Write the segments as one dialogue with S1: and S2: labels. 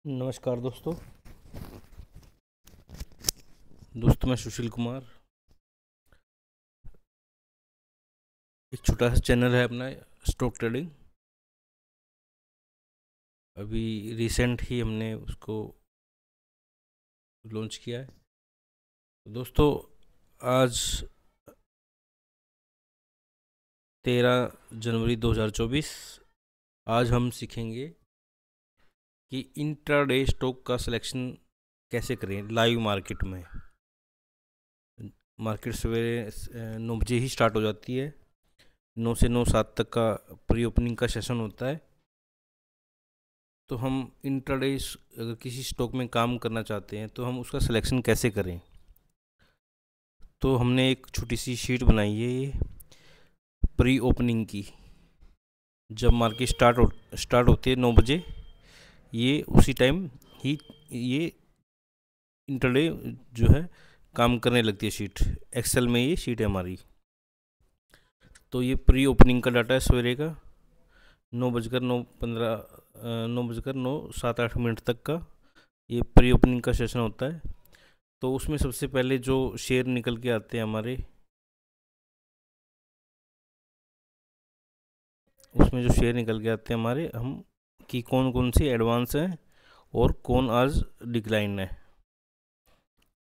S1: नमस्कार दोस्तों। मैं सुशील कुमार। एक छोटा सा चैनल है अपना, स्टॉक ट्रेडिंग। अभी रिसेंट ही हमने उसको लॉन्च किया है। दोस्तों, आज 13 जनवरी 2024, आज हम सीखेंगे कि इंट्राडे स्टॉक का सिलेक्शन कैसे करें लाइव मार्केट में। मार्केट सवेरे 9 बजे ही स्टार्ट हो जाती है। 9 से 9:07 तक का प्री ओपनिंग का सेशन होता है। तो हम इंट्राडे अगर किसी स्टॉक में काम करना चाहते हैं तो हम उसका सिलेक्शन कैसे करें। तो हमने एक छोटी सी शीट बनाई है ये प्री ओपनिंग की। जब मार्केट स्टार्ट होती है 9 बजे, ये उसी टाइम ही ये इंट्राडे जो है काम करने लगती है शीट। एक्सेल में ये शीट है हमारी। तो ये प्री ओपनिंग का डाटा है सवेरे का 9:09 तक का ये प्री ओपनिंग का सेशन होता है। तो उसमें सबसे पहले जो शेयर निकल के आते हैं हमारे, हम कि कौन कौन सी एडवांस हैं और कौन आज डिक्लाइन है।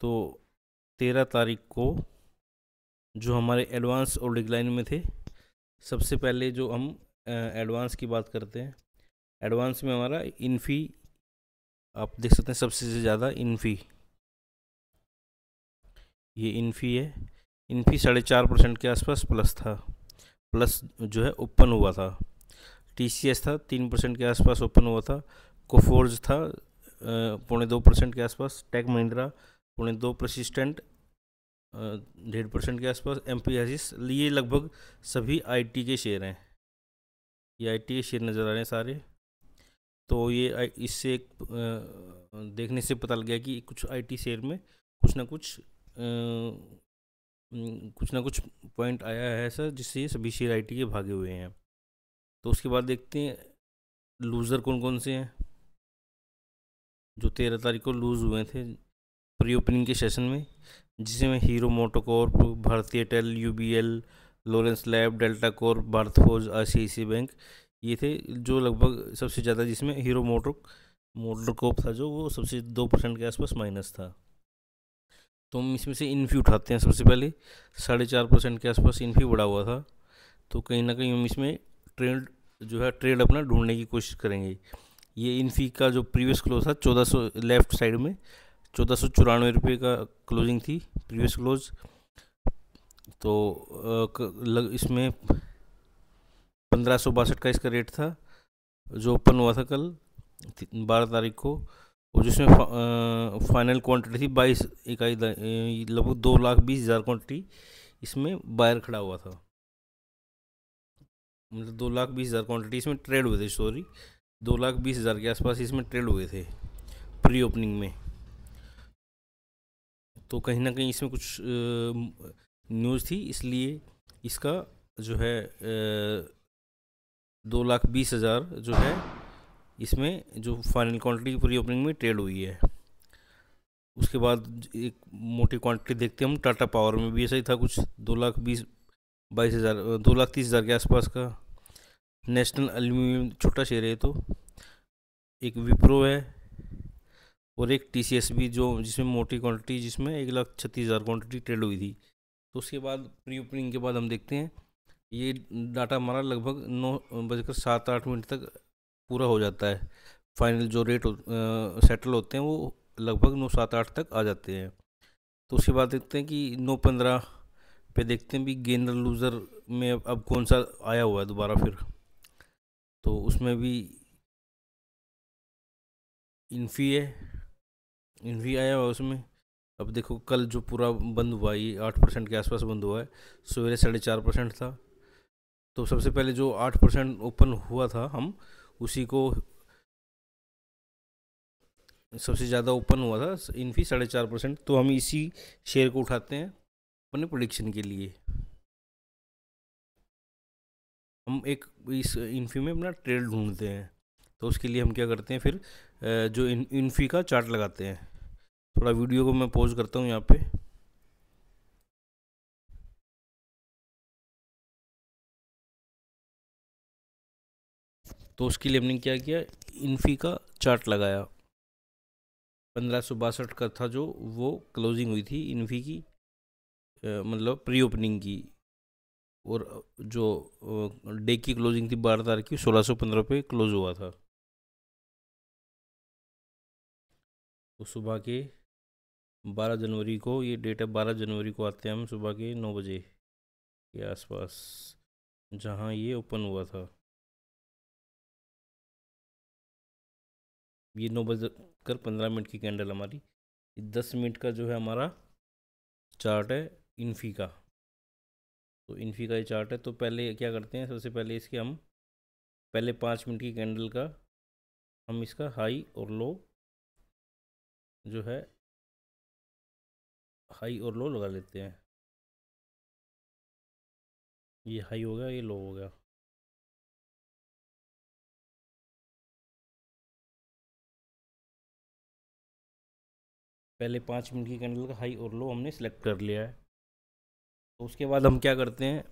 S1: तो 13 तारीख को जो हमारे एडवांस और डिक्लाइन में थे, सबसे पहले जो हम एडवांस की बात करते हैं। एडवांस में हमारा इन्फी, आप देख सकते हैं सबसे ज़्यादा इन्फी, ये इन्फी है। इन्फी 4.5% के आसपास प्लस जो है ओपन हुआ था। TCS था 3% के आसपास ओपन हुआ था। कोफोर्ज था 2.25% के आसपास। टेक महिंद्रा 2.2, परसिस्टेंट 1.5% के आसपास। एम्फैसिस, ये लगभग सभी IT के शेयर हैं। ये IT के शेयर नज़र आ रहे हैं सारे। तो ये इससे एक देखने से पता लग गया कि कुछ IT शेयर में कुछ ना कुछ पॉइंट आया है ऐसा, जिससे ये सभी शेयर IT के भागे हुए हैं। तो उसके बाद देखते हैं लूज़र कौन कौन से हैं जो 13 तारीख को लूज़ हुए थे प्री ओपनिंग के सेशन में, जिसमें हीरो मोटोकॉर्प, भारतीय Airtel, UBL, Lawrence lab, delta Corp, Bharat forge, ICICI bank, ये थे जो लगभग सबसे ज़्यादा, जिसमें हीरो मोटोकॉर्प था जो वो सबसे 2% के आसपास माइनस था। तो हम इसमें से इन्फी उठाते हैं। सबसे पहले 4.5% के आसपास इन्फी बढ़ा हुआ था। तो कहीं ना कहीं हम इसमें ट्रेड अपना ढूंढने की कोशिश करेंगे। ये इन्फी का जो प्रीवियस क्लोज था 1400, लेफ्ट साइड में 1494 का क्लोजिंग थी प्रीवियस क्लोज। तो इसमें 1562 का इसका रेट था जो ओपन हुआ था कल 12 तारीख को। और जिसमें फाइनल क्वांटिटी थी 22 इकाई, लगभग 2,20,000 क्वांटिटी इसमें बायर खड़ा हुआ था। मतलब 2,20,000 क्वांटिटी इसमें ट्रेड हुए थे। 2,20,000 के आसपास इसमें ट्रेड हुए थे प्री ओपनिंग में। तो कहीं ना कहीं इसमें कुछ न्यूज़ थी, इसलिए इसका जो है 2,20,000 जो है इसमें जो फाइनल क्वांटिटी प्री ओपनिंग में ट्रेड हुई है। उसके बाद एक मोटी क्वांटिटी देखते हैं हम टाटा पावर में भी ऐसा ही था कुछ 2,22,000 2,30,000 के आसपास का। नेशनल एल्यूमिनियम छोटा शेयर है तो, एक विप्रो है और एक TCS भी जो जिसमें मोटी क्वांटिटी, जिसमें 1,36,000 क्वांटिटी ट्रेड हुई थी। तो उसके बाद प्री ओपनिंग के बाद हम देखते हैं ये डाटा हमारा लगभग 9:07-8 तक पूरा हो जाता है। फाइनल जो रेट सेटल होते हैं वो लगभग 9:07-8 तक आ जाते हैं। तो उसके बाद देखते हैं कि 9:15 पे देखते हैं भी गेनर लूज़र में अब कौन सा आया हुआ है दोबारा फिर। तो उसमें भी इन्फी आया हुआ है उसमें। अब देखो कल जो पूरा बंद हुआ ये 8% के आसपास बंद हुआ है। सवेरे 4.5% था। तो सबसे पहले जो 8% ओपन हुआ था, हम उसी को सबसे ज़्यादा ओपन हुआ था इन्फी 4.5%। तो हम इसी शेयर को उठाते हैं अपने प्रोडिक्शन के लिए। हम एक इस इन्फी में अपना ट्रेड ढूंढते हैं। तो उसके लिए हम क्या करते हैं फिर जो इन्फी का चार्ट लगाते हैं। थोड़ा वीडियो को मैं पॉज करता हूँ यहाँ पे। तो उसके लिए हमने क्या किया, इन्फी का चार्ट लगाया। 1562 का था जो, वो क्लोजिंग हुई थी इन्फी की, मतलब प्री ओपनिंग की। और जो डे की क्लोजिंग थी 12 तारीख की, 1615 पे क्लोज हुआ था। तो सुबह के 12 जनवरी को, ये डेट है 12 जनवरी को आते हैं हम सुबह के 9 बजे के आसपास, जहाँ ये ओपन हुआ था। ये 9 बजकर 15 मिनट की कैंडल हमारी, 10 मिनट का जो है हमारा चार्ट है इन्फी का। तो इन्फी का ये चार्ट है। तो पहले क्या करते हैं, सबसे पहले इसके हम पहले 5 मिनट की कैंडल का हम इसका हाई और लो जो है, हाई और लो लगा लेते हैं। ये हाई हो गया, ये लो हो गया। पहले 5 मिनट की कैंडल का हाई और लो हमने सेलेक्ट कर लिया है। तो उसके बाद हम क्या करते हैं,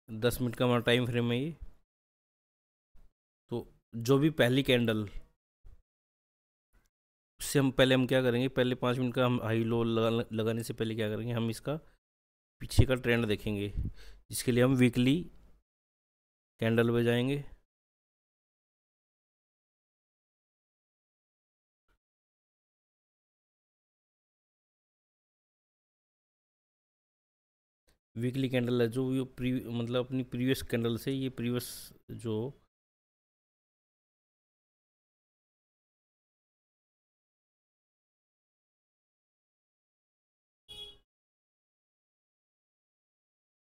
S1: 10 मिनट का हमारा टाइम फ्रेम है ये। तो जो भी पहली कैंडल, उससे हम पहले हम क्या करेंगे, पहले 5 मिनट का हम हाई लो लगाने से पहले क्या करेंगे, हम इसका पीछे का ट्रेंड देखेंगे, जिसके लिए हम वीकली कैंडल पे जाएंगे। वीकली कैंडल है जो ये मतलब अपनी प्रीवियस कैंडल से, ये प्रीवियस जो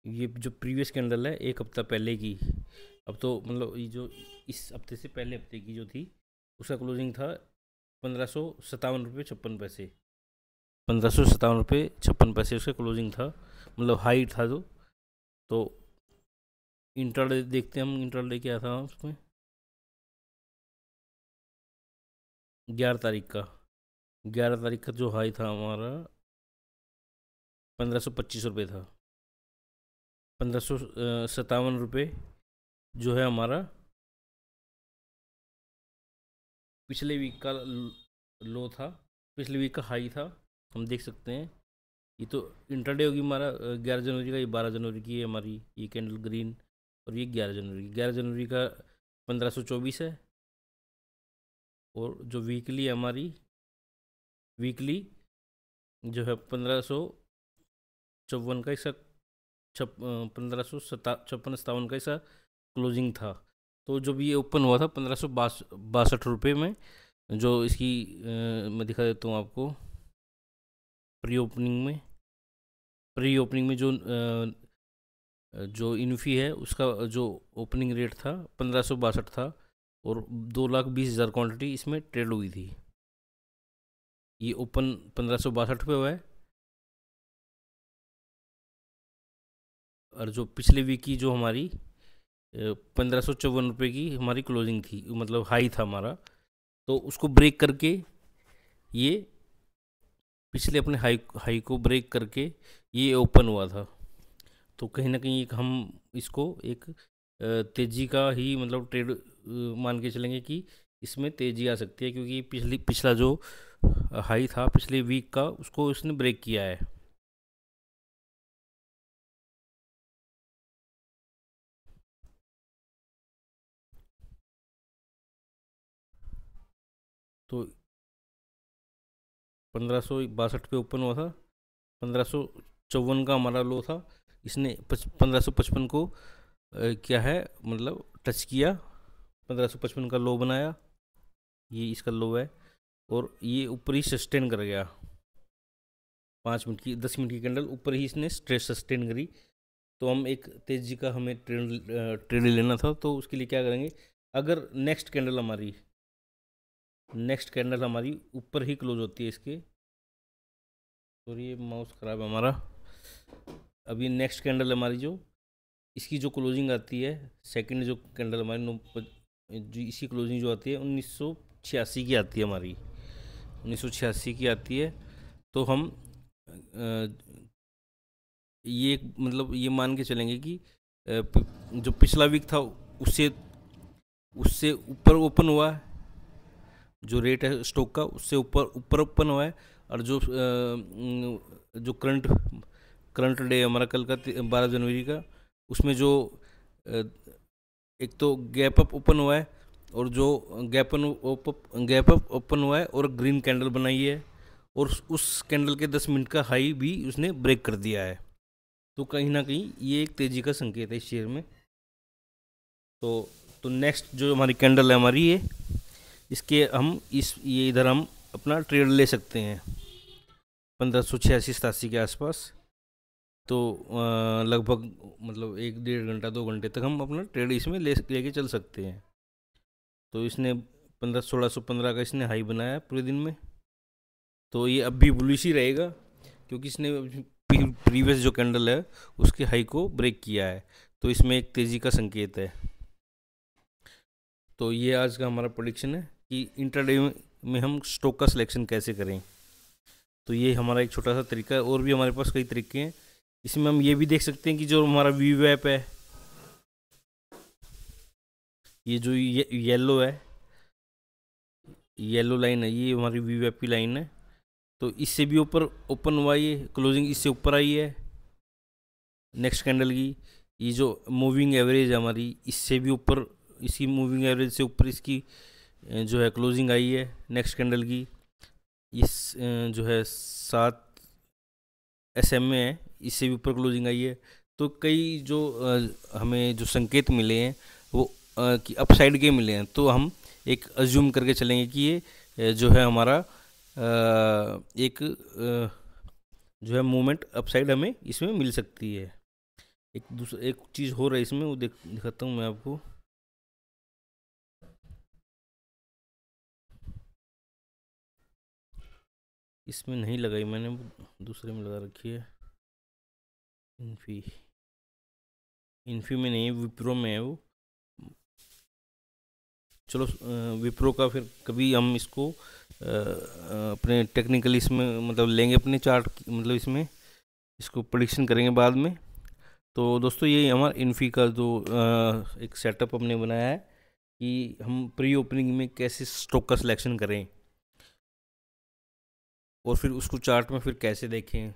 S1: ये जो प्रीवियस कैंडल है एक हफ्ता पहले की, अब तो मतलब ये जो इस हफ्ते से पहले हफ्ते की जो थी, उसका क्लोजिंग था 1557 रुपये 56 पैसे। 1557 रुपये 56 पैसे उसका क्लोजिंग था, मतलब हाई था जो। तो इंट्राडे देखते हैं हम, इंट्राडे क्या था उसमें, 11 तारीख का जो हाई था हमारा 1525 रुपये था। 1557 रुपये जो है हमारा पिछले वीक का लो था, पिछले वीक का हाई था। हम देख सकते हैं, ये तो इंटरडे होगी हमारा 11 जनवरी का, ये 12 जनवरी की है हमारी ये कैंडल ग्रीन। और ये 11 जनवरी का 1524 है। और जो वीकली हमारी, वीकली जो है 1554 का इसका 1556 57 का इसका क्लोजिंग था। तो जब ये ओपन हुआ था 1562 रुपये में, जो इसकी मैं दिखा देता हूँ आपको। प्री ओपनिंग में, जो इन्फी है उसका जो ओपनिंग रेट था 1562 था। और 2,20,000 क्वांटिटी इसमें ट्रेड हुई थी। ये ओपन 1562 पे हुआ है। और जो पिछले वीक की जो हमारी 1554 रुपये की हमारी क्लोजिंग थी, मतलब हाई था हमारा, तो उसको ब्रेक करके ये पिछले अपने हाई हाई को ब्रेक करके ये ओपन हुआ था। तो कहीं ना कहीं एक हम इसको एक तेज़ी का ही मतलब ट्रेड मान के चलेंगे कि इसमें तेज़ी आ सकती है, क्योंकि पिछला जो हाई था पिछले वीक का, उसको इसने ब्रेक किया है। तो 1562 पे ओपन हुआ था, 1554 का हमारा लो था। इसने 1555 को क्या है मतलब टच किया, 1555 का लो बनाया, ये इसका लो है। और ये ऊपर ही सस्टेन कर गया, 5 मिनट की 10 मिनट की कैंडल ऊपर ही इसने स्ट्रेस सस्टेन करी। तो हम एक तेजी का हमें ट्रेड लेना था, तो उसके लिए क्या करेंगे, अगर नेक्स्ट कैंडल हमारी ऊपर ही क्लोज होती है इसके, और ये माउस ख़राब है हमारा। अभी नेक्स्ट कैंडल हमारी जो इसकी जो क्लोजिंग आती है, सेकंड जो कैंडल हमारी जो इसी क्लोजिंग जो आती है 1986 की आती है हमारी, 1986 की आती है। तो हम ये मतलब ये मान के चलेंगे कि जो पिछला वीक था उससे उससे ऊपर ओपन हुआ है, जो रेट है स्टॉक का उससे ऊपर ऊपर ओपन हुआ है। और जो करंट करंट डे हमारा कल का 12 जनवरी का, उसमें जो एक तो गैप अप ओपन हुआ है, और जो गैप अप ओपन हुआ है और ग्रीन कैंडल बनाई है, और उस कैंडल के 10 मिनट का हाई भी उसने ब्रेक कर दिया है। तो कहीं ना कहीं ये एक तेज़ी का संकेत है इस शेयर में। तो नेक्स्ट जो हमारी कैंडल है हमारी ये, इसके हम ये इधर हम अपना ट्रेड ले सकते हैं 1586-87 के आसपास। तो लगभग मतलब 1-1.5 घंटा 2 घंटे तक हम अपना ट्रेड इसमें लेके चल सकते हैं। तो इसने 1615 का इसने हाई बनाया पूरे दिन में। तो ये अब भी बुलिश ही रहेगा, क्योंकि इसने प्रीवियस जो कैंडल है उसके हाई को ब्रेक किया है। तो इसमें एक तेज़ी का संकेत है। तो ये आज का हमारा प्रेडिक्शन है कि इंट्राडे में हम स्टॉक का सिलेक्शन कैसे करें। तो ये हमारा एक छोटा सा तरीका है, और भी हमारे पास कई तरीके हैं। इसमें हम ये भी देख सकते हैं कि जो हमारा वीवैप है, ये जो येलो है, येलो लाइन है, ये हमारी वीवैप की लाइन है। तो इससे भी ऊपर ओपन हुआ, ये क्लोजिंग इससे ऊपर आई है नेक्स्ट कैंडल की। ये जो मूविंग एवरेज है हमारी, इससे भी ऊपर, इसकी मूविंग एवरेज से ऊपर इसकी जो है क्लोजिंग आई है नेक्स्ट कैंडल की। इस जो है 7 SMA है, इससे भी ऊपर क्लोजिंग आई है। तो कई जो हमें जो संकेत मिले हैं वो कि अपसाइड के मिले हैं। तो हम एक अज्यूम करके चलेंगे कि ये जो है हमारा एक जो है मूवमेंट अपसाइड हमें इसमें मिल सकती है। एक चीज़ हो रहा है इसमें, वो दिखाता हूँ मैं आपको। इसमें नहीं लगाई मैंने, दूसरे में लगा रखी है। इन्फी में नहीं है, विप्रो में है वो। चलो विप्रो का फिर कभी हम इसको अपने टेक्निकल इसमें मतलब लेंगे अपने चार्ट, मतलब इसमें इसको प्रेडिक्शन करेंगे बाद में। तो दोस्तों ये हमारा इन्फी का जो एक सेटअप हमने बनाया है कि हम प्री ओपनिंग में कैसे स्टॉक का सिलेक्शन करें, और फिर उसको चार्ट में फिर कैसे देखें।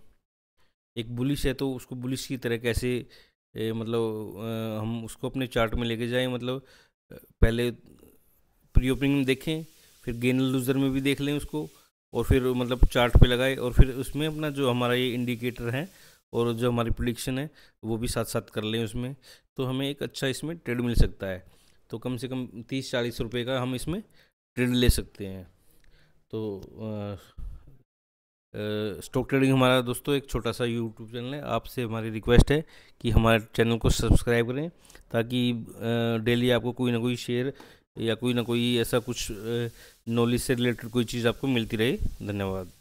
S1: एक बुलिश है तो उसको बुलिश की तरह कैसे मतलब हम उसको अपने चार्ट में लेके जाएं। मतलब पहले प्री ओपनिंग में देखें, फिर गेनर लूज़र में भी देख लें उसको, और फिर मतलब चार्ट पे लगाए, और फिर उसमें अपना जो हमारा ये इंडिकेटर है और जो हमारी प्रेडिक्शन है वो भी साथ साथ कर लें उसमें। तो हमें एक अच्छा इसमें ट्रेड मिल सकता है। तो कम से कम 30-40 रुपये का हम इसमें ट्रेड ले सकते हैं। तो स्टॉक ट्रेडिंग हमारा दोस्तों एक छोटा सा यूट्यूब चैनल है। आपसे हमारी रिक्वेस्ट है कि हमारे चैनल को सब्सक्राइब करें, ताकि डेली आपको कोई ना कोई शेयर या कोई ना कोई ऐसा कुछ नॉलेज से रिलेटेड कोई चीज़ आपको मिलती रहे। धन्यवाद।